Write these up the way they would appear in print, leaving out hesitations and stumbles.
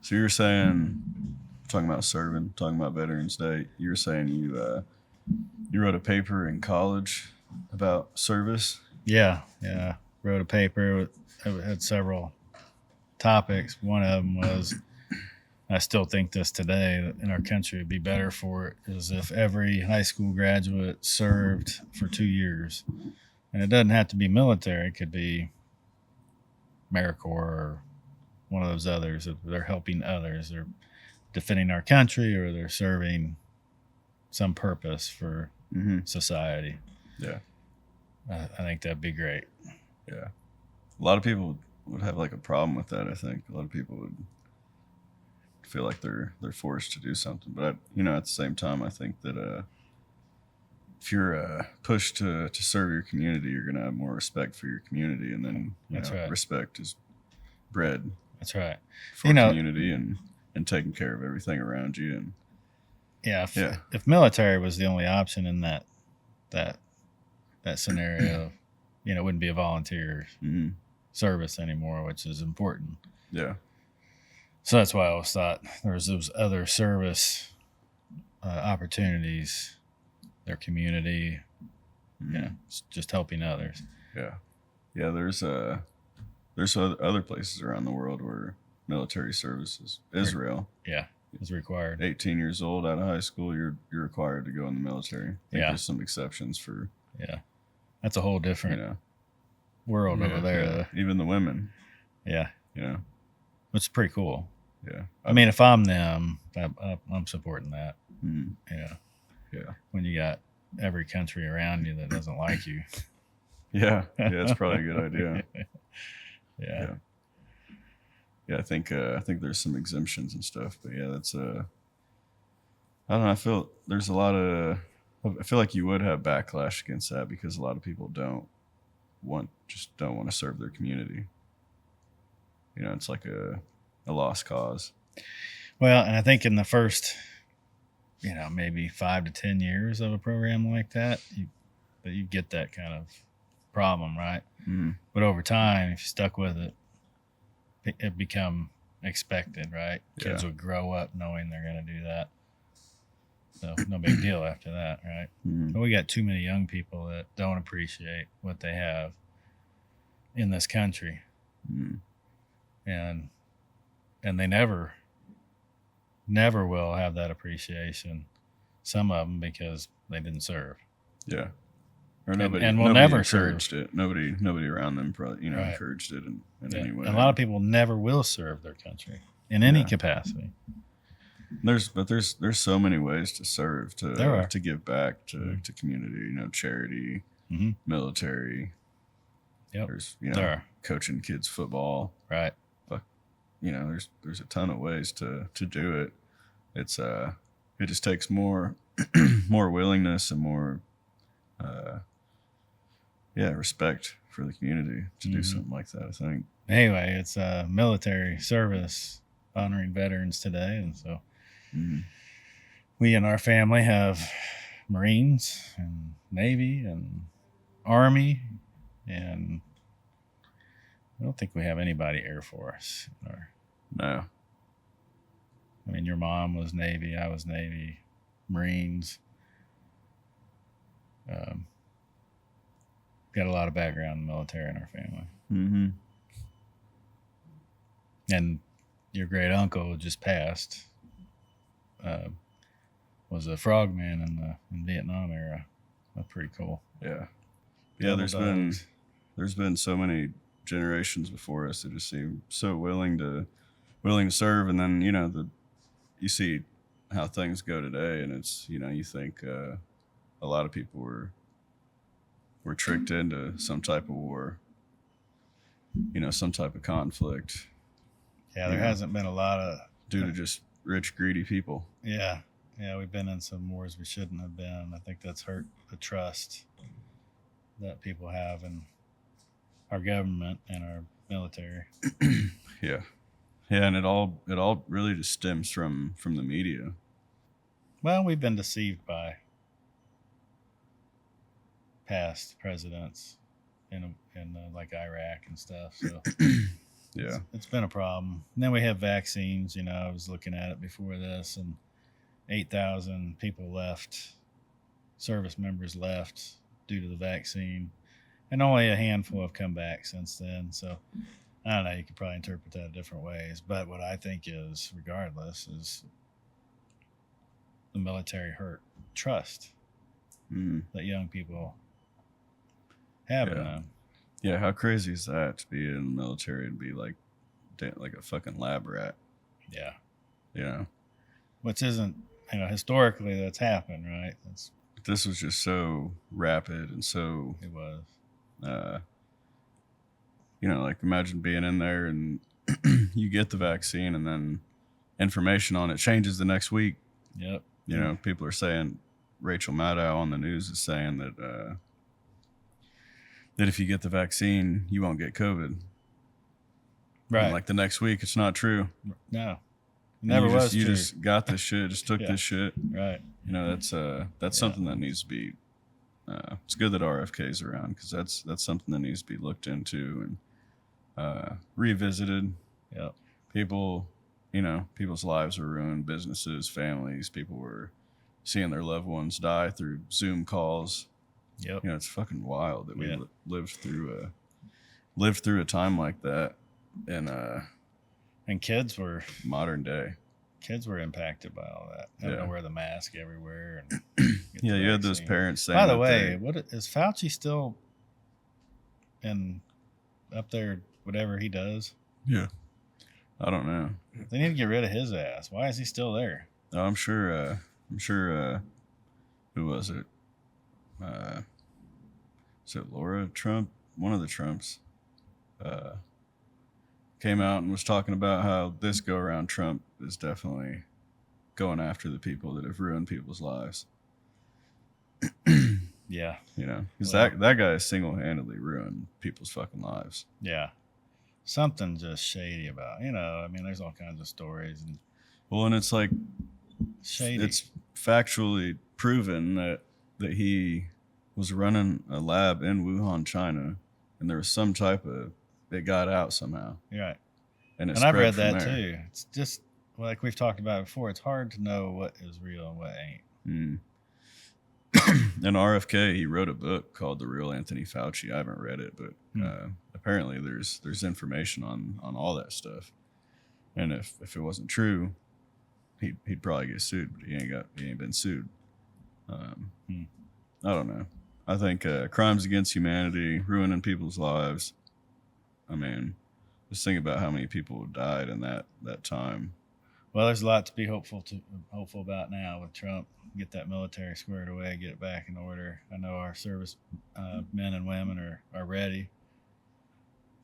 So you were saying, talking about serving, talking about Veterans Day. You were saying you wrote a paper in college about service. Yeah. Wrote a paper. It had several topics. One of them was, I still think this today, that in our country it'd be better for it is if every high school graduate served for 2 years. And it doesn't have to be military. It could be AmeriCorps or one of those others. They're helping others. They're defending our country or they're serving some purpose for society. Yeah. I think that'd be great. Yeah. A lot of people would have like a problem with that. I think a lot of people would feel like they're forced to do something. But at the same time, I think that if you're pushed to serve your community, you're gonna have more respect for your community, and then That's right. respect is bred. That's right. For community and taking care of everything around you. And if military was the only option in that scenario, it wouldn't be a volunteer service anymore, which is important. Yeah. So that's why I always thought there was those other service opportunities, their community, just helping others. Yeah. Yeah. There's other places around the world where military service is. Israel. Yeah. Is required. 18 years old out of high school, you're required to go in the military. There's some exceptions for. Yeah. That's a whole different world over there. Yeah. Even the women. Yeah. Which is pretty cool. Yeah. I mean, if I'm them, I'm supporting that. Mm-hmm. Yeah. When you got every country around you that doesn't like you. Yeah. Yeah. It's probably a good idea. Yeah. Yeah. I think there's some exemptions and stuff, but yeah, that's I don't know. I feel there's a lot of. I feel like you would have backlash against that because a lot of people don't want to serve their community. It's like a lost cause. Well, and I think in the first, maybe 5 to 10 years of a program like that, you get that kind of problem, right? Mm-hmm. But over time, if you stuck with it, it become expected, right? Kids would grow up knowing they're going to do that. So no big deal after that, right? Mm-hmm. But we got too many young people that don't appreciate what they have in this country. Mm-hmm. And they never will have that appreciation. Some of them because they didn't serve. Yeah. Or nobody never encouraged serve. It. Nobody around them probably, encouraged it in any way. And a lot of people never will serve their country in any capacity. There's so many ways to serve, to give back to community, charity, military. Yep. There's coaching kids football. Right. But there's a ton of ways to do it. It's it just takes more more willingness and more respect for the community to do something like that, I think. Anyway, it's military service honoring veterans today, and so we in our family have Marines and Navy and Army, and I don't think we have anybody Air Force. No. I mean, your mom was Navy, I was Navy, Marines. Got a lot of background in the military in our family. Mm-hmm. And your great uncle just passed. Was a frogman in Vietnam era. That's pretty cool. Yeah. Yeah. There's been so many generations before us that just seem so willing to serve, and then you see how things go today, and it's you think a lot of people were tricked into some type of war, some type of conflict. Yeah, there hasn't been a lot of due to just rich, greedy people. Yeah, we've been in some wars we shouldn't have been. I think that's hurt the trust that people have in our government and our military. Yeah, and it all really just stems from the media. Well, we've been deceived by past presidents in like Iraq and stuff. So Yeah. It's been a problem. And then we have vaccines. You know, I was looking at it before this, and 8,000 people left, service members left due to the vaccine, and only a handful have come back since then. So I don't know. You could probably interpret that different ways, but what I think is, regardless, is the military hurt trust Mm. that young people have in Yeah. them. Yeah. How crazy is that to be in the military and be like a fucking lab rat? Yeah, You know, which isn't, you know, historically that's happened, right? this was just so rapid and so, It was. you know, like imagine being in there and you get the vaccine and then information on it changes the next week. Yep. You know, people are saying, Rachel Maddow on the news is saying that that if you get the vaccine, you won't get COVID. Right. And like the next week, it's not true. No. It And never you was just, you true. just got this shit, just took Yeah. this shit. Right. You know, that's something that needs to be. It's good that RFK is around because that's something that needs to be looked into and revisited. Yep. People, you know, people's lives were ruined, businesses, families. People were seeing their loved ones die through Zoom calls. Yep. You know, it's fucking wild that we Yeah. lived through a time like that in And kids were modern day. impacted by all that. Having Yeah. to wear the mask everywhere. And get Yeah, the you had those vaccine. parents saying. By the that way, they- what is Fauci still in up there? Whatever he does, yeah, I don't know. they need to get rid of his ass. Why is he still there? No, I'm sure. Who was it? Is it Laura Trump? One of the Trumps came out and was talking about how this go around Trump is definitely going after the people that have ruined people's lives. Yeah. You know, because Well- that guy has single handedly ruined people's fucking lives. Yeah. Something just shady about. You know, I mean, there's all kinds of stories and Well, and it's like shady. it's factually proven that he was running a lab in Wuhan, China, and there was some type of it got out somehow, You're right. and it And I've spread read from that there. too. It's just like we've talked about before. It's hard to know what is real and what ain't. Mm. And RFK, he wrote a book called The Real Anthony Fauci. I haven't read it, but apparently there's information on all that stuff. And if it wasn't true, he'd probably get sued, but he ain't been sued. I don't know. I think crimes against humanity, ruining people's lives. I mean, just think about how many people died in that time. Well, there's a lot to be hopeful about now with Trump. Get that military squared away, get it back in order. I know our service men and women are ready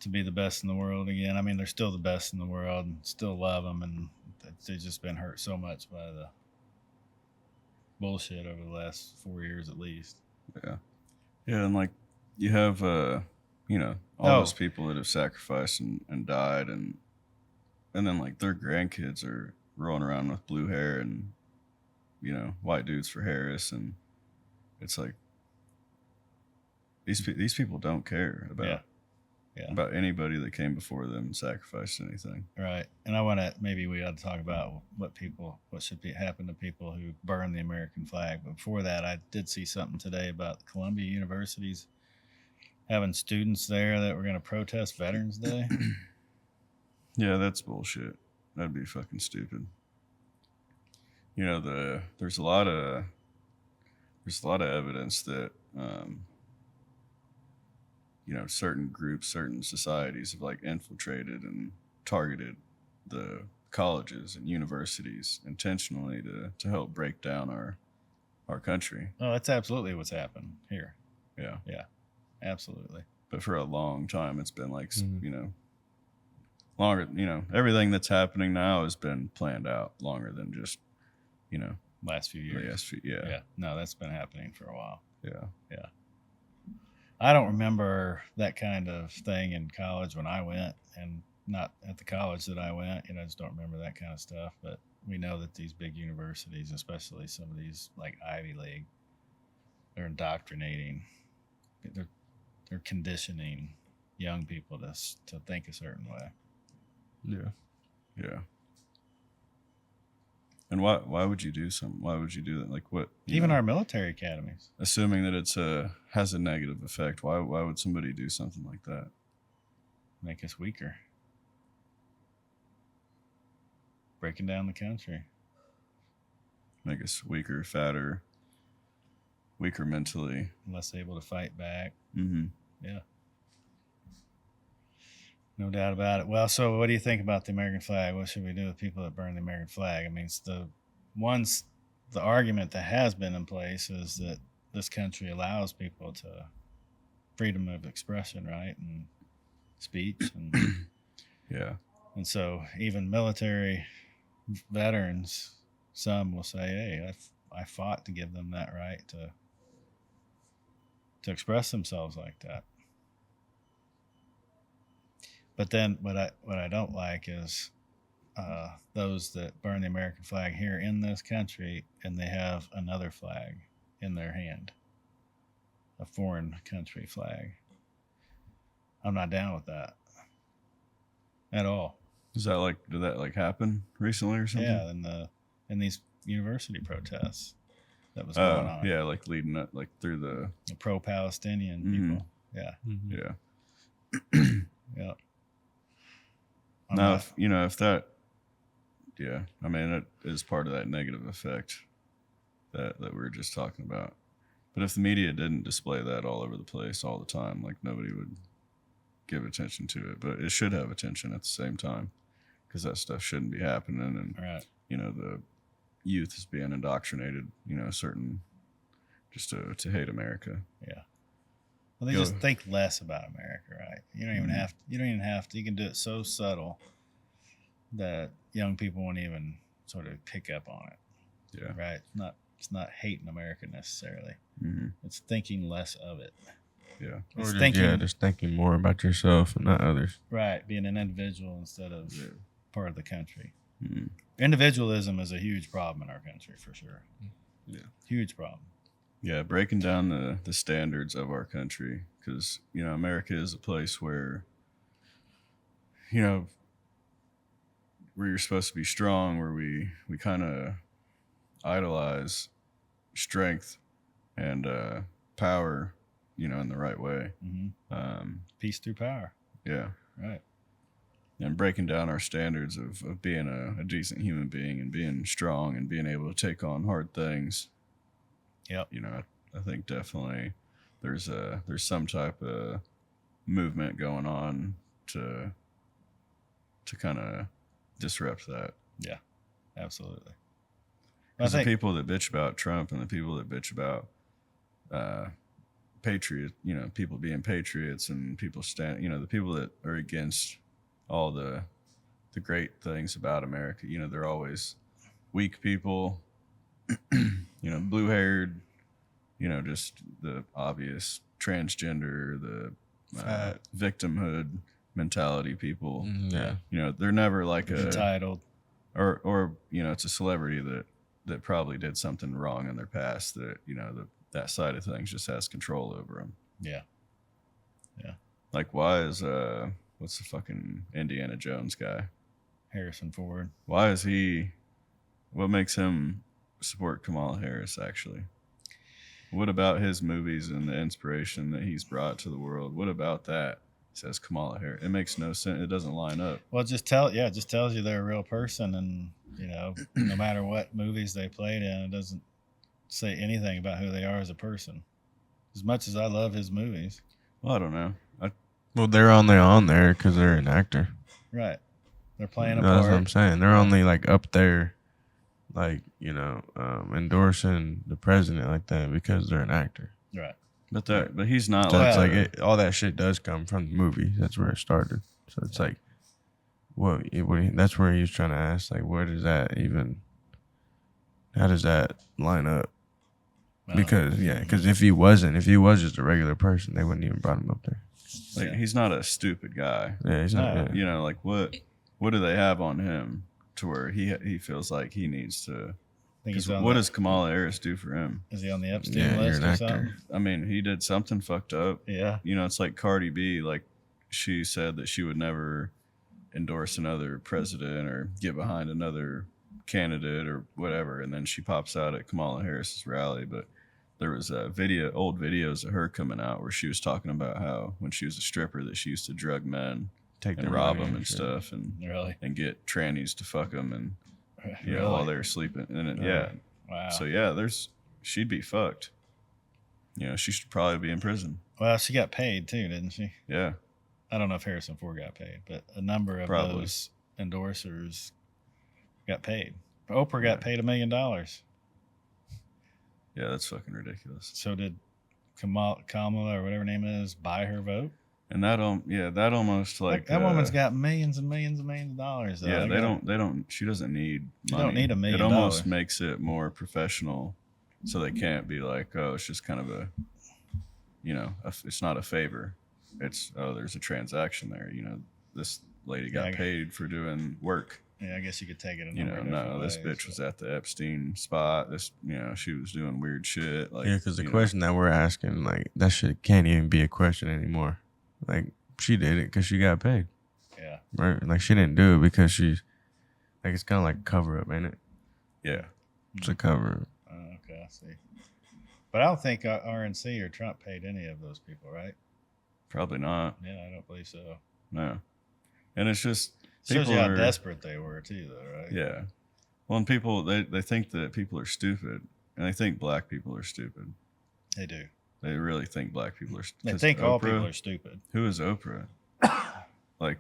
to be the best in the world again. I mean, they're still the best in the world and still love them, and they've just been hurt so much by the bullshit over the last 4 years at least. Yeah, and like you have, you know, all Oh. those people that have sacrificed and died, and then like their grandkids are rolling around with blue hair and, you know, white dudes for Harris, and it's like these people don't care about Yeah. about anybody that came before them and sacrificed anything. Right. And I want to, maybe we ought to talk about what should happen to people who burn the American flag. But before that, I did see something today about Columbia University's having students there that were going to protest Veterans Day. Yeah, that's bullshit. That'd be fucking stupid. You know, there's a lot of evidence that you know, certain groups, certain societies have like infiltrated and targeted the colleges and universities intentionally to help break down our country. Oh, that's absolutely what's happened here. Yeah. Absolutely. But for a long time, it's been like, Mhm. you know, longer, you know, everything that's happening now has been planned out longer than just, you know, Last few years. yeah. No, that's been happening for a while. Yeah. I don't remember that kind of thing in college when I went, and not at the college that I went. You know, I just don't remember that kind of stuff. But we know that these big universities, especially some of these like Ivy League, they're indoctrinating. They're conditioning young people to think a certain way. Yeah. Yeah. And why would you do why would you do that? Like what? Even our military academies. assuming that it's has a negative effect, why would somebody do something like that? Make us weaker. Breaking down the country. Make us weaker, fatter, weaker mentally. Less able to fight back. Mm-hmm. Yeah. No doubt about it. Well, so what do you think about the American flag? What should we do with people that burn the American flag? I mean, it's the argument that has been in place is that this country allows people to freedom of expression, right? And speech. And, Yeah. and so even military veterans, some will say, hey, I fought to give them that right to express themselves like that. But then what I don't like is those that burn the American flag here in this country and they have another flag in their hand, a foreign country flag. I'm not down with that at all. Did that like happen recently or something? Yeah, in these university protests that was going on. Yeah, like leading up like through the pro-Palestinian people. Yeah. Mm-hmm. yeah. Yeah. Now, if that, yeah, I mean, it is part of that negative effect that we were just talking about. But if the media didn't display that all over the place all the time, like nobody would give attention to it. But it should have attention at the same time because that stuff shouldn't be happening. And, Right. The youth is being indoctrinated, just to hate America. Yeah. Well, they just think less about America, right? You don't even have to. You don't even have to. You can do it so subtle that young people won't even sort of pick up on it. Yeah. Right. It's not hating America necessarily. Mm-hmm. It's thinking less of it. Yeah. It's Just thinking more about yourself and not others. Right. Being an individual instead of part of the country. Mm-hmm. Individualism is a huge problem in our country for sure. Yeah. Huge problem. Yeah, breaking down the standards of our country because, America is a place where, where you're supposed to be strong, where we kind of idolize strength and power, in the right way. Mm-hmm. Peace through power. Yeah. Right. And breaking down our standards of being a decent human being and being strong and being able to take on hard things. Yep. I think definitely there's some type of movement going on to kind of disrupt that. Yeah, absolutely. Because the people that bitch about Trump and the people that bitch about people being patriots and people the people that are against all the great things about America, they're always weak people, blue-haired, just the obvious transgender, the victimhood mentality people. Yeah. They're never like entitled, or it's a celebrity that probably did something wrong in their past that that side of things just has control over them. Yeah. Yeah. Like, why is what's the fucking Indiana Jones guy? Harrison Ford. Why is he? What makes him support Kamala Harris? Actually, what about his movies and the inspiration that he's brought to the world? What about that? Says Kamala Harris. It makes no sense. It doesn't line up. Well, it just tells you they're a real person, and no matter what movies they played in, it doesn't say anything about who they are as a person. As much as I love his movies, Well, I don't know. Well, they're on there because they're an actor. right? They're playing a That's what part. I'm saying. They're only like up there, like endorsing the president like that because they're an actor. Right. But he's not So like it's all that shit does come from the movie. That's where it started. So it's like, that's where he was trying to ask, like, where does that even? How does that line up? Because if he was just a regular person, they wouldn't even brought him up there. he's not a stupid guy. Yeah, he's not. Yeah. Like what do they have on him to where he feels like he needs to? Because what does Kamala Harris do for him? Is he on the Epstein Yeah, you're list an or actor. something? I mean, he did something fucked up. Yeah. It's like Cardi B. Like she said that she would never endorse another president or get behind another candidate or whatever. And then she pops out at Kamala Harris's rally. But there was a old videos of her coming out where she was talking about how when she was a stripper that she used to drug men Take and their rob money them and shit. stuff and Really? get trannies to fuck them and Really? while they were sleeping. And yeah, Wow. so yeah, she'd be fucked. She should probably be in prison. Well, she got paid too, didn't she? Yeah, I don't know if Harrison Ford got paid, but a number of Probably. those endorsers got paid. Oprah got paid $1 million. yeah, that's fucking ridiculous. So did Kamala or whatever her name is buy her vote? And that almost like that woman's got millions and millions and millions of dollars. Though. yeah, they don't. She doesn't need You money. don't need $1 million. It almost makes it more professional, so they can't be like, oh, it's just kind of a, it's not a favor. It's there's a transaction there. This lady got Yeah, paid for doing work. Yeah, I guess you could take it. A No, this bitch was at the Epstein spot. She was doing weird shit. Like, Yeah, because the question that we're asking, like, that shit can't even be a question anymore. Like, she did it because she got paid, Yeah. right? Like, she didn't do it because she's, like, it's kind of like a cover up, ain't it? Yeah, It's a cover up. Okay, I see. But I don't think RNC or Trump paid any of those people, right? probably not. Yeah, I don't believe so. No, and it's just Shows people you how are desperate they were too, though, right? Yeah. Well, and people they think that people are stupid, and they think black people are stupid. They do. They really think black people are stupid. They think all people are stupid. Who is Oprah? Like,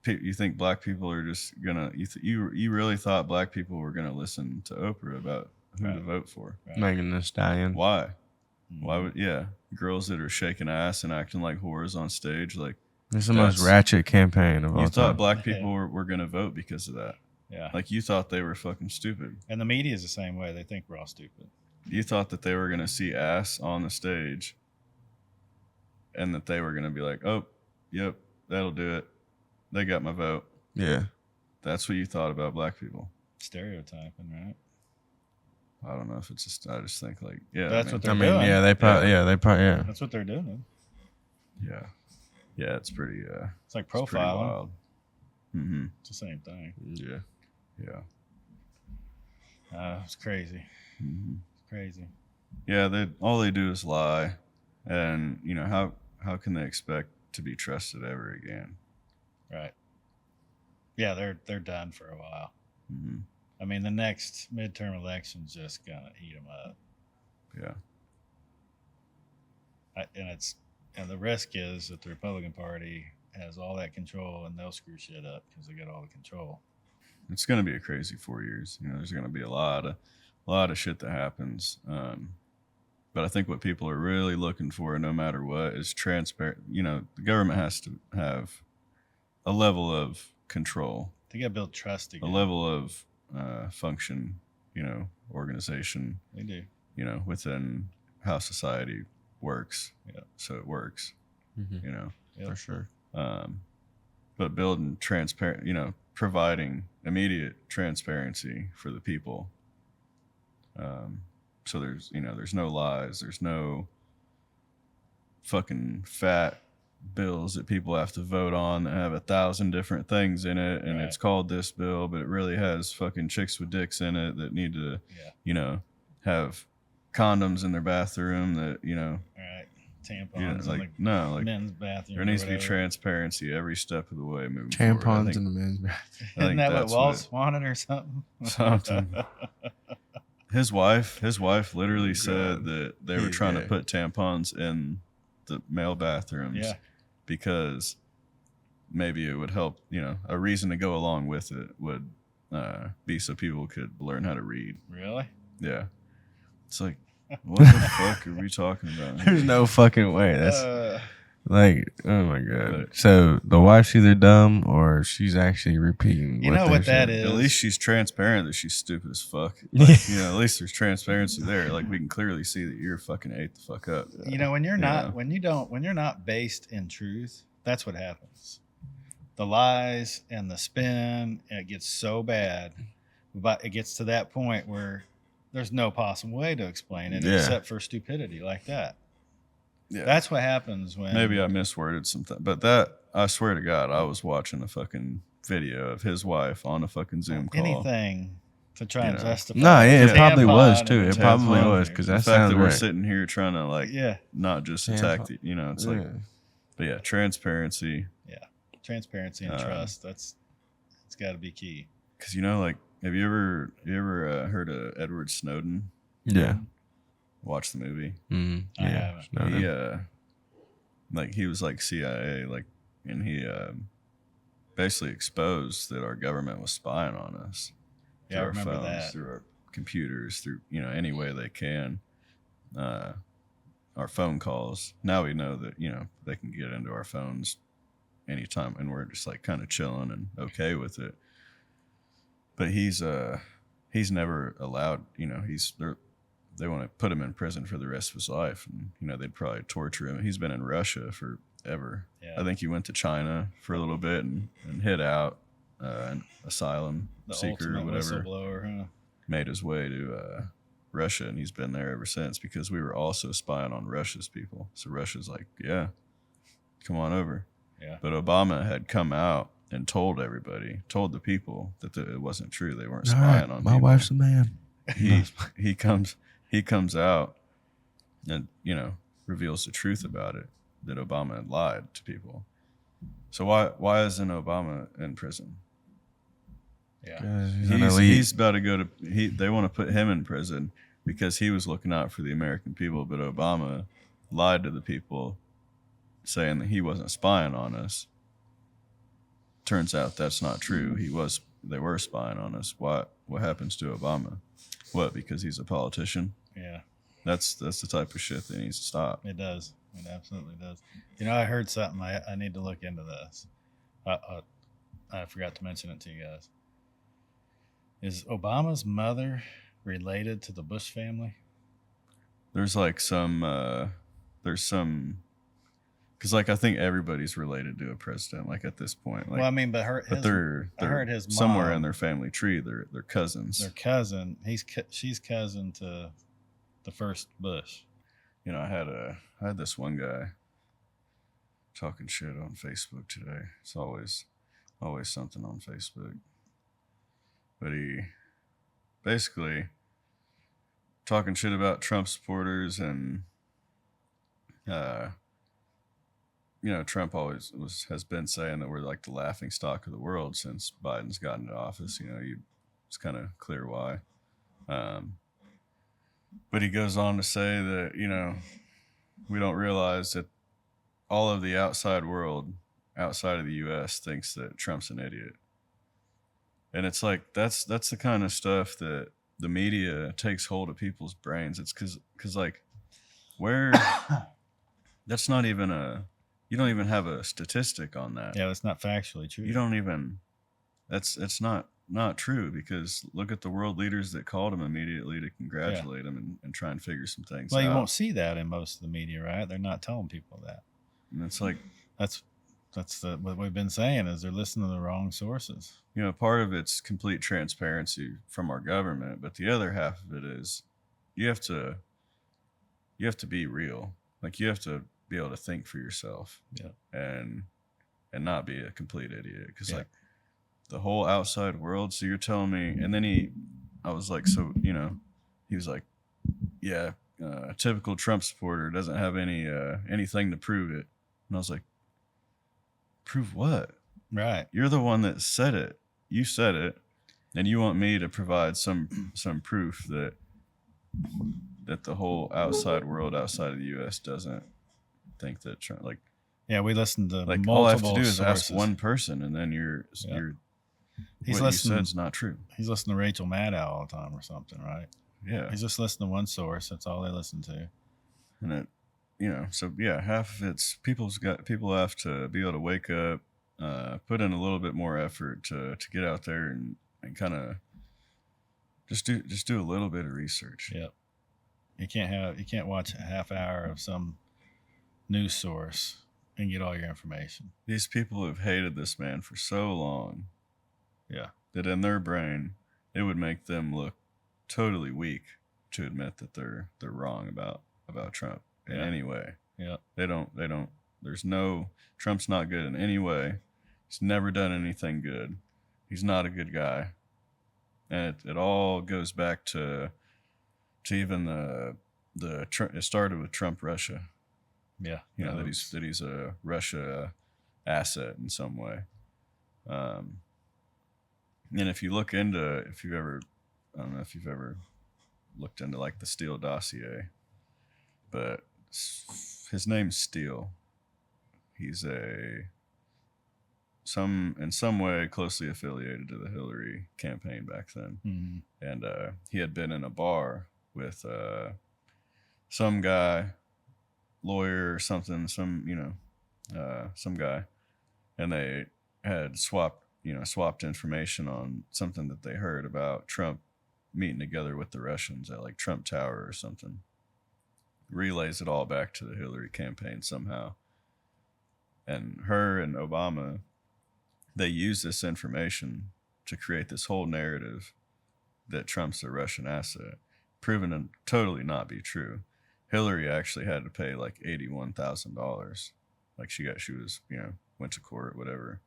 you think black people are just gonna? You really thought black people were gonna listen to Oprah about who to Right. vote for? Right. Megan Thee Stallion. Why? Mhm. Why would girls that are shaking ass and acting like whores on stage? Like, It's the most That's- ratchet campaign of all you thought time. black people were gonna vote because of that? Yeah. Like, you thought they were fucking stupid. And the media is the same way. They think we're all stupid. You thought that they were going to see ass on the stage and that they were going to be like, oh, yep, that'll do it. They got my vote. Yeah. That's what you thought about black people. Stereotyping, right? I don't know if it's just, I just think like, yeah. That's what they're I mean, doing. yeah, they probably, yeah. That's what they're doing. Yeah. Yeah, it's pretty, It's like it's pretty profiling. wild. Mm-hmm. It's the same thing. Yeah. Yeah. It's crazy. Mm-hmm. It's crazy. Yeah, all they do is lie. And, how can they expect to be trusted ever again? Right. Yeah, they're done for a while. Mm-hmm. I mean, the next midterm election's just gonna eat them up. Yeah. And the risk is that the Republican Party has all that control and they'll screw shit up because they got all the control. It's going to be a crazy 4 years. There's going to be a lot of shit that happens. But I think what people are really looking for, no matter what, is transparent. The government has to have a level of control, They gotta build trust a again. level of function, organization, They do. within how society works. Yeah. So it works, Mm-hmm. Yep. For sure. But building transparent, providing immediate transparency for the people. So there's no lies, there's no fucking fat bills that people have to vote on that have 1,000 different things in it, and Right. it's called this bill, but it really has fucking chicks with dicks in it that need to, Yeah. have condoms in their bathroom that, All right. Tampons in the men's bathroom. there or needs to be whatever. transparency every step of the way moving forward. I Tampons think- in the men's bathroom. I think Isn't that what that's Walt wanted or something? Something. His wife literally said God. that they were He's trying gay. to put tampons in the male bathrooms Yeah. because maybe it would help, a reason to go along with it would be so people could learn how to read. Really? Yeah. It's like, what the fuck are we talking about? There's no fucking way. That's like, oh my god. But- So the wife's either dumb or she's actually repeating. You know what that is. is? At least she's transparent that she's stupid as fuck. Like, at least there's transparency there. Like, we can clearly see that you're fucking ate the fuck up. When you're Yeah. not when you're not based in truth, that's what happens. The lies and the spin, and it gets so bad, but it gets to that point where there's no possible way to explain it Yeah. except for stupidity like that. Yeah. That's what happens when Maybe I misworded something, but that I swear to God, I was watching a fucking video of his wife on a fucking Zoom call. anything to try You and know. justify. No, yeah, it Yeah. probably was tampon too. and It the probably tampon. was because The that fact sounds that we're right. sitting here trying to like Yeah, not just Tampon. attack the, it's like, Yeah. but yeah, transparency. transparency and trust. It's got to be key. Because like, have you ever heard of Edward Snowden? Yeah. Watch the movie. Mm-hmm. I Yeah. haven't. Snowden. He was like CIA, and he basically exposed that our government was spying on us. Yeah, I through remember our phones, that. through our computers, through any way they can. Our phone calls. Now we know that they can get into our phones anytime, and we're just like kind of chilling and okay with it. But he's never allowed. They want to put him in prison for the rest of his life, and they'd probably torture him. He's been in Russia forever. Yeah. I think he went to China for a little bit and hid out, an asylum The seeker or ultimate whatever. whistleblower, huh? Made his way to Russia, and he's been there ever since because we were also spying on Russia's people. So Russia's like, yeah, come on over. Yeah. But Obama had come out and told the people that it wasn't true. They weren't All spying right, on my people. wife's a man. He comes out and reveals the truth about it, that Obama had lied to people. So why isn't Obama in prison? Yeah. 'Cause he's an elite. He's about to go to they want to put him in prison because he was looking out for the American people, but Obama lied to the people saying that he wasn't spying on us. Turns out that's not true. They were spying on us. What happens to Obama? What, because he's a politician? Yeah. That's the type of shit that needs to stop. It does. It absolutely does. I heard something. I need to look into this. I forgot to mention it to you guys. Is Obama's mother related to the Bush family? There's like some because I think everybody's related to a president at this point. Well, I mean, but they're I heard his somewhere mom- in their family tree. They're cousins. their cousin. She's cousin to the first Bush. I had this one guy talking shit on Facebook today. It's always something on Facebook. But he basically talking shit about Trump supporters, and Trump always has been saying that we're like the laughing stock of the world since Biden's gotten into office. It's kind of clear why. But he goes on to say that, we don't realize that all of the outside world, outside of the U.S., thinks that Trump's an idiot. And it's like, that's the kind of stuff that the media takes hold of people's brains. It's because that's not even you don't even have a statistic on that. Yeah, that's not factually true. You don't even, it's not true, because look at the world leaders that called him immediately to congratulate him and try and figure some things Well, out. you won't see that in most of the media, right? They're not telling people that. And it's like, That's what we've been saying is they're listening to the wrong sources. part of it's complete transparency from our government, but the other half of it is you have to be real. Like, you have to be able to think for yourself. Yeah. And not be a complete idiot. Because Yeah. the whole outside world. So you're telling me, and then I was like, so, he was like, yeah, a typical Trump supporter doesn't have anything to prove it. And I was like, prove what? Right. You're the one that said it. You said it, and you want me to provide some proof that the whole outside world, outside of the U.S., doesn't think that Trump, Yeah, we listened to multiple all I have to do is sources. ask one person, and then He's what you listening. said's not true. He's listening to Rachel Maddow all the time or something, right? Yeah, He's just listening to one source. That's all they listen to. and it, so yeah, half of it's people have to be able to wake up, put in a little bit more effort to get out there and kind of just do a little bit of research. Yep. You can't watch a half hour of some news source and get all your information. These people have hated this man for so long. Yeah. That in their brain, it would make them look totally weak to admit that they're wrong about Trump in Yeah. any way. Yeah. They don't. Trump's not good in any way. He's never done anything good. He's not a good guy. And it all goes back to even it started with Trump Russia. Yeah. You know, that he's a Russia asset in some way. And if you look into, I don't know if you've ever looked into like the Steele dossier, but his name's Steele. He's in some way closely affiliated to the Hillary campaign back then. Mhm. And he had been in a bar with some guy, lawyer or something, some guy, and they had swapped information on something that they heard about Trump meeting together with the Russians at like Trump Tower or something. Relays it all back to the Hillary campaign somehow. And her and Obama, they used this information to create this whole narrative that Trump's a Russian asset, proven to totally not be true. Hillary actually had to pay like $81,000. Like she was, went to court, whatever.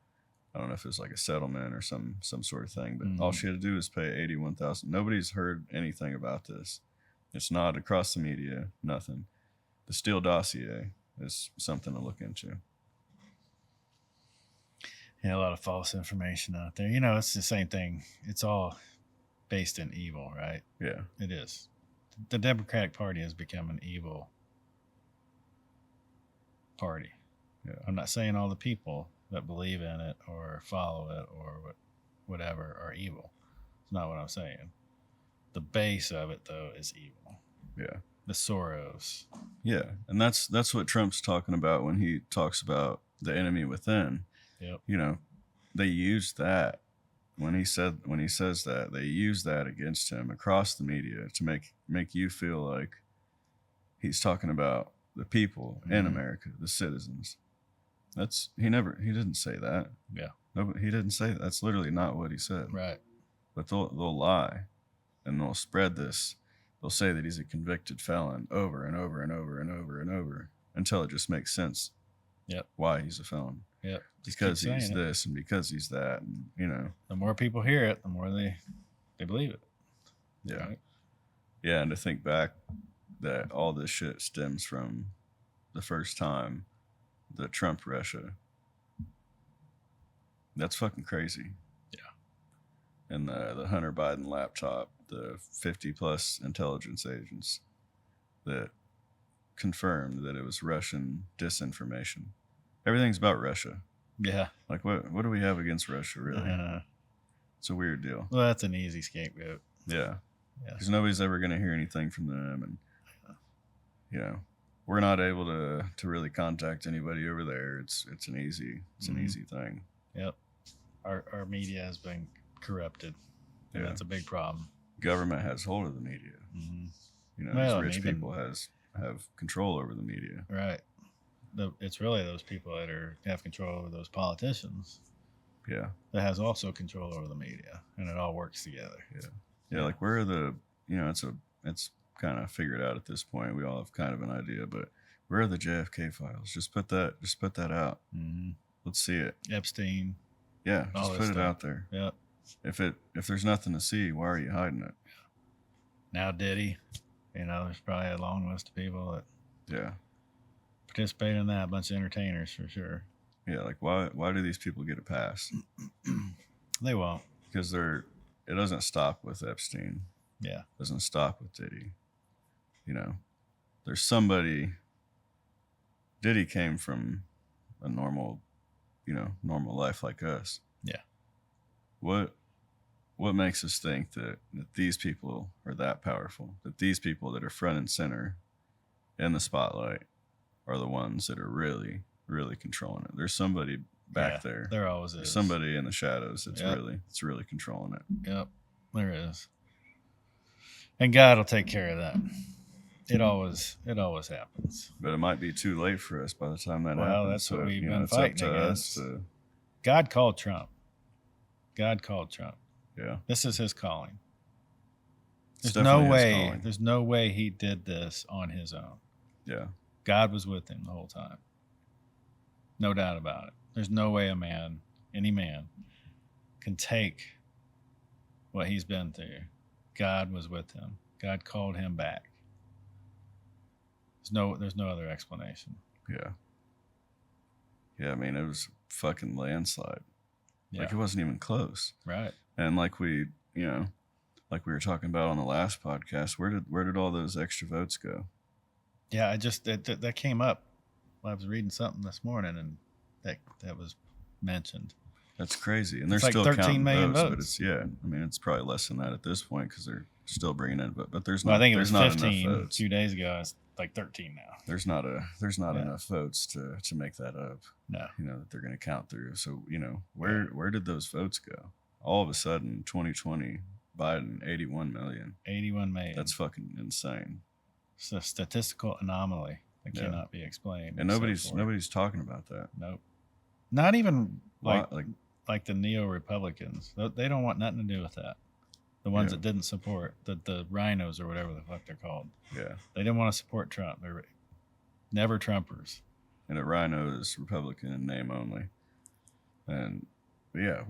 I don't know if it was like a settlement or some sort of thing, but all she had to do was pay $81,000. Nobody's heard anything about this. It's not across the media, nothing. The Steele dossier is something to look into. Yeah, a lot of false information out there. It's the same thing. It's all based in evil, right? Yeah. It is. The Democratic Party has become an evil party. Yeah. I'm not saying all the people that believe in it or follow it or whatever are evil. It's not what I'm saying. The base of it, though, is evil. Yeah. The Soros. Yeah. And that's what Trump's talking about when he talks about the enemy within. Yep. They use that when he says that, they use that against him across the media to make you feel like he's talking about the people in America, the citizens. He didn't say that. Yeah. No, he didn't say that. That's literally not what he said. Right. But they'll lie and they'll spread this. They'll say that he's a convicted felon over and over and over and over and over until it just makes sense. Yep. Why he's a felon. Yep. Because he's this and because he's that, and the more people hear it, the more they believe it. Yeah. Right? Yeah, and to think back that all this shit stems from the first time the Trump Russia. That's fucking crazy. Yeah. And the Hunter Biden laptop, the 50 plus intelligence agents that confirmed that it was Russian disinformation. Everything's about Russia. Yeah. Like what do we have against Russia, really? It's a weird deal. Well, that's an easy scapegoat. Yeah. Yeah. Because nobody's ever going to hear anything from them. And, we're not able to really contact anybody over there. It's an easy thing. Yep. Our media has been corrupted. And that's a big problem. Government has hold of the media. Mm-hmm. These rich people have control over the media. Right. It's really those people that have control over those politicians. Yeah. That has also control over the media, and it all works together. Yeah. Like where are the it's kind of figured out at this point. We all have kind of an idea, but where are the JFK files? Just put that out. Mm-hmm. Let's see it. Epstein. Yeah, just put it out there. Yep. If there's nothing to see, why are you hiding it? Now Diddy, there's probably a long list of people that participate in that. A bunch of entertainers for sure. Yeah, like why do these people get a pass? They won't. Because it doesn't stop with Epstein. Yeah. It doesn't stop with Diddy. There's somebody. Diddy came from a normal life like us. Yeah. What makes us think that these people are that powerful? That these people that are front and center in the spotlight are the ones that are really, really controlling it. There's somebody back there. There always is. There's somebody in the shadows that's really controlling it. Yep. There is. And God will take care of that. It always happens. But it might be too late for us by the time that happens. Well, that's what we've been fighting it's up to against. us to, God called Trump. yeah. This is his calling. It's There's no definitely his way. calling. There's no way he did this on his own. Yeah. God was with him the whole time. No doubt about it. There's no way any man, can take what he's been through. God was with him. God called him back. There's no other explanation. Yeah. Yeah, I mean, it was fucking landslide. Yeah. Like, it wasn't even close. Right. And like we were talking about on the last podcast, where did all those extra votes go? Yeah, I just that came up. I was reading something this morning, and that was mentioned. That's crazy. And they're It's like still 13 counting million votes, votes. but it's I mean, it's probably less than that at this point because they're still bringing in. But there's Well, not. I think it was there's not 15 enough a votes. few days ago. It's like 13 now. There's not Yeah. enough votes to make that up. No. That they're going to count through. So where did those votes go? All of a sudden, 2020, Biden 81 million. 81 million. That's fucking insane. It's a statistical anomaly that Yeah. cannot be explained. And except for- nobody's talking about that. Nope. Not even Why- like the neo-Republicans. They don't want nothing to do with that. The ones Yeah. that didn't support the rhinos or whatever the fuck they're called. Yeah. They didn't want to support Trump. They're never Trumpers. And a rhino is Republican in name only. And yeah,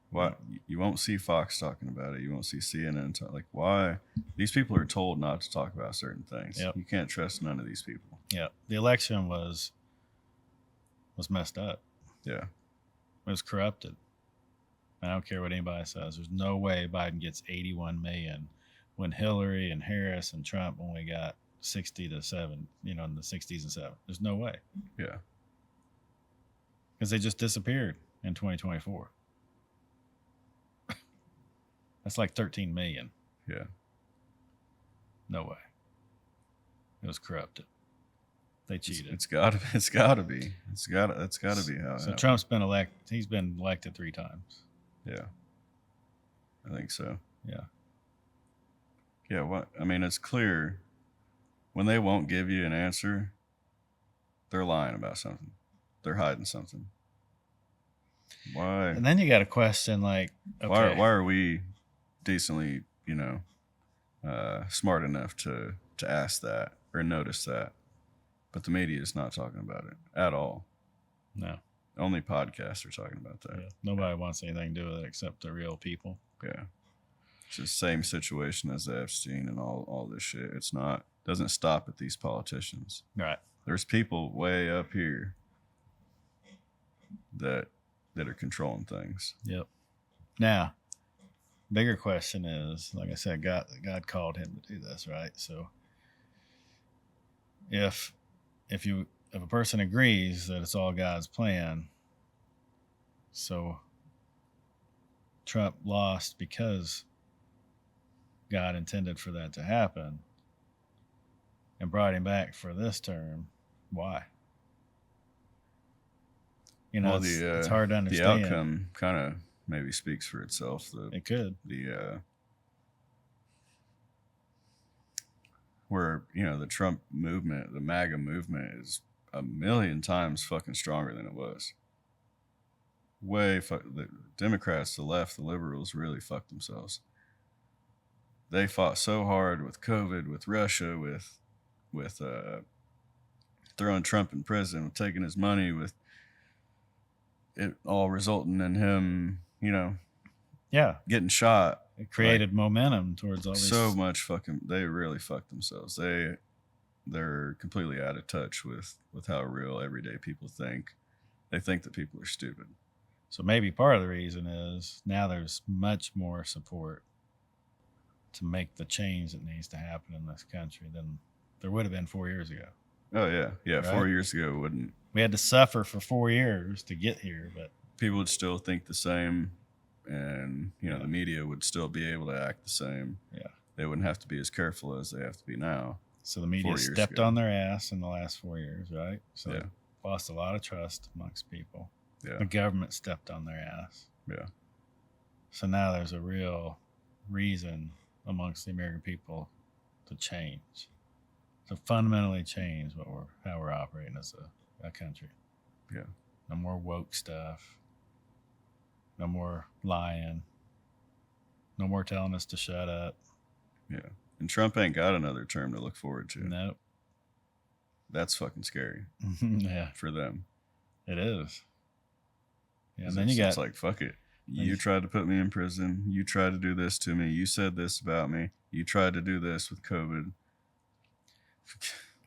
why you won't see Fox talking about it? You won't see CNN like why? These people are told not to talk about certain things. Yep. You can't trust none of these people. Yeah. The election was messed up. Yeah. It was corrupted. I don't care what anybody says. There's no way Biden gets 81 million when Hillary and Harris and Trump only got 60 to 7, in the 60s and 7. There's no way. Yeah. Because they just disappeared in 2024. That's like 13 million. Yeah. No way. It was corrupted. They cheated. It's gotta be. That's gotta be how it So happened. Trump's been elected. He's been elected 3 times. Yeah. I think so. Yeah. Yeah, what I mean, it's clear when they won't give you an answer, they're lying about something. They're hiding something. Why? And then you got to question, like, okay, Why are we decently, smart enough to ask that or notice that? But the media is not talking about it at all. no, Only podcasts are talking about that. yeah, nobody wants anything to do with it except the real people. Yeah. It's the same situation as the Epstein and all this shit. It's not doesn't stop at these politicians. Right. There's people way up here that are controlling things. Yep. Now, bigger question is, like I said, God called him to do this, right? So, if a person agrees that it's all God's plan, so Trump lost because God intended for that to happen and brought him back for this term, why? Well, it's hard to understand. The outcome kind of maybe speaks for itself. It could. Where the Trump movement, the MAGA movement, is a million times fucking stronger than it was. The Democrats, the left, the liberals really fucked themselves. They fought so hard with COVID, with Russia, with throwing Trump in prison, with taking his money, with it all resulting in him, Yeah. getting shot. It created momentum towards all these. So much fucking. They really fucked themselves. They're completely out of touch with how real everyday people think. They think that people are stupid. So maybe part of the reason is now there's much more support to make the change that needs to happen in this country than there would have been 4 years ago. Oh yeah. Right? 4 years ago, wouldn't We had to suffer for 4 years to get here, but people would still think the same, and Yeah. the media would still be able to act the same. Yeah. They wouldn't have to be as careful as they have to be now. so the media 4 years stepped ago. on their ass in the last 4 years, right? So Yeah. they lost a lot of trust amongst people. Yeah. The government stepped on their ass. Yeah. So now there's a real reason amongst the American people to change, to fundamentally change how we're operating as a country. Yeah. No more woke stuff. No more lying. No more telling us to shut up. Yeah. And Trump ain't got another term to look forward to. Nope. that's fucking scary Yeah, for them. it is. Yeah, and 'Cause then you it's got like, fuck it. Then You you- tried to put me in prison. You tried to do this to me. You said this about me. You tried to do this with COVID.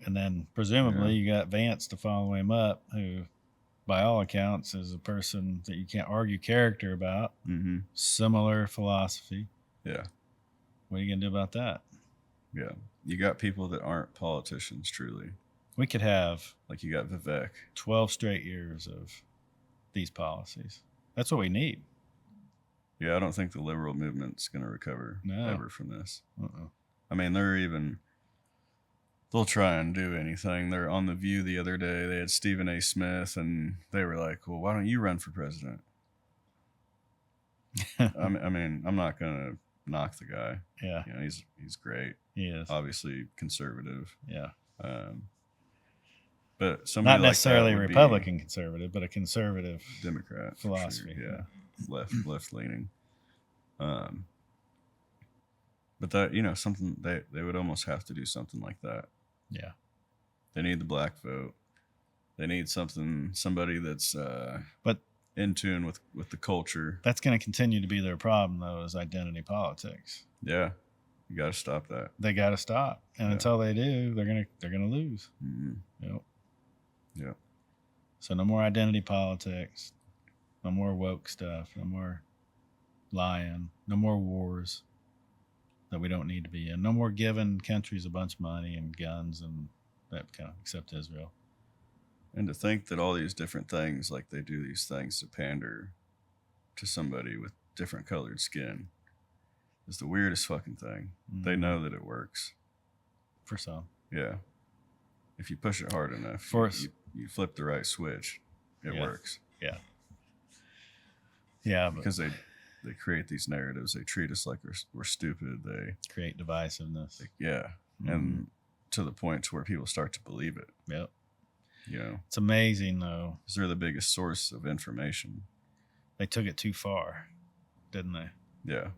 and then presumably Yeah. you got Vance to follow him up, who, by all accounts, is a person that you can't argue character about. Mm-hmm. Similar philosophy. Yeah. What are you gonna do about that? Yeah. You got people that aren't politicians, truly. We could have Like you got Vivek. 12 straight years of these policies. That's what we need. Yeah, I don't think the liberal movement's going to recover No. ever from this. Uh-uh. I mean, they'll try and do anything. They're on The View the other day. They had Stephen A. Smith, and they were like, well, why don't you run for president? I mean, I'm not going to knock the guy. Yeah, You know, he's great. he is. Obviously conservative. Yeah. But somebody Not like necessarily that would be Republican conservative, but a conservative. Democrat for philosophy, sure. yeah. left leaning. But that, you know, something they would almost have to do something like that. Yeah. They need the black vote. They need somebody that's But in tune with the culture. that's going to continue to be their problem, though, is identity politics. Yeah, you got to stop that. They got to stop, and Yeah. until they do, they're gonna lose. Mm-hmm. Yep. Yeah. So no more identity politics, no more woke stuff, no more lying, no more wars that we don't need to be in, no more giving countries a bunch of money and guns and that kind of, except Israel. And to think that all these different things, like they do these things to pander to somebody with different colored skin, is the weirdest fucking thing. They Mhm. know that it works. For some. Yeah. If you push it hard enough, For us- you flip the right switch, it Yeah. works. Yeah, but Because they create these narratives. They treat us like we're stupid. create divisiveness. Yeah. Mhm. And to the point to where people start to believe it, Yep. you know, It's amazing, though. because they're the biggest source of information. They took it too far, didn't they? Yeah.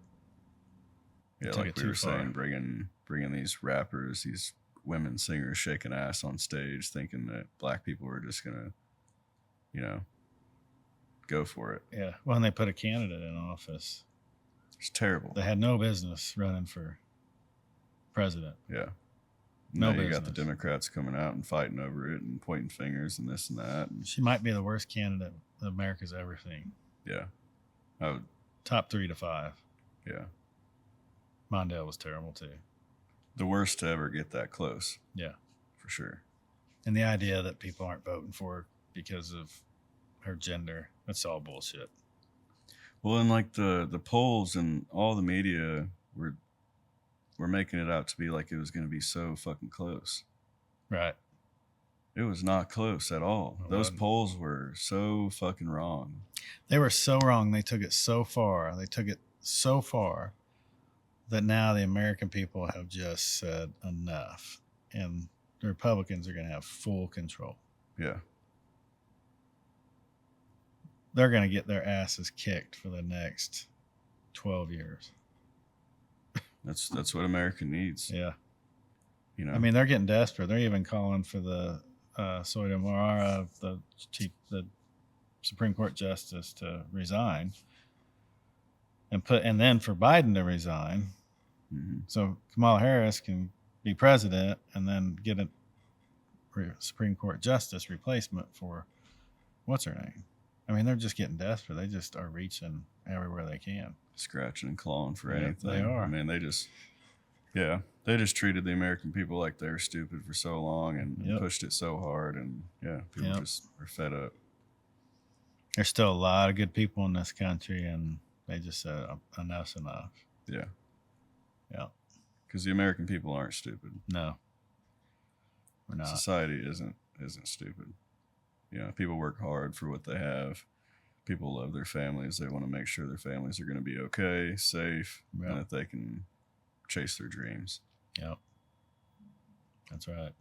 They Yeah, took like it we too were saying, far. bringing these rappers, these women singers shaking ass on stage, thinking that black people were just gonna, you know, go for it. Yeah. Well, and they put a candidate in office. It's terrible. They had no business running for president. Yeah. No Now you got the business. Democrats coming out and fighting over it and pointing fingers and this and that. And She might be the worst candidate America's ever seen. yeah. I would, Top 3 to 5. yeah. Mondale was terrible too. The worst to ever get that close. Yeah. For sure. And the idea that people aren't voting for her because of her gender, that's all bullshit. Well, and like the polls and all the media were making it out to be like it was going to be so fucking close. Right. It was not close at all. It Those wasn't. polls were so fucking wrong. They were so wrong. They took it so far. They took it so far that now the American people have just said enough. And the Republicans are going to have full control. Yeah. They're going to get their asses kicked for the next 12 years. That's what America needs. Yeah. You know. I mean, they're getting desperate. They're even calling for the Sotomayor, the Supreme Court justice, to resign, and then for Biden to resign, Mhm. so Kamala Harris can be president, and then get a Supreme Court justice replacement for what's her name. I mean, they're just getting desperate. They just are reaching everywhere they can. Scratching and clawing for Yeah, anything. they are. I mean, they just treated the American people like they were stupid for so long and Yep. pushed it so hard, and yeah, people Yep. just are fed up. There's still a lot of good people in this country, and they just said enough's enough. Yeah. Yeah. Because the American people aren't stupid. No, we're not. Society isn't stupid. You know, people work hard for what they have. People love their families. They want to make sure their families are going to be okay, safe, Yeah. and that they can chase their dreams. Yep. That's right.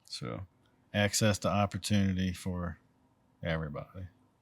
So Access to opportunity for everybody.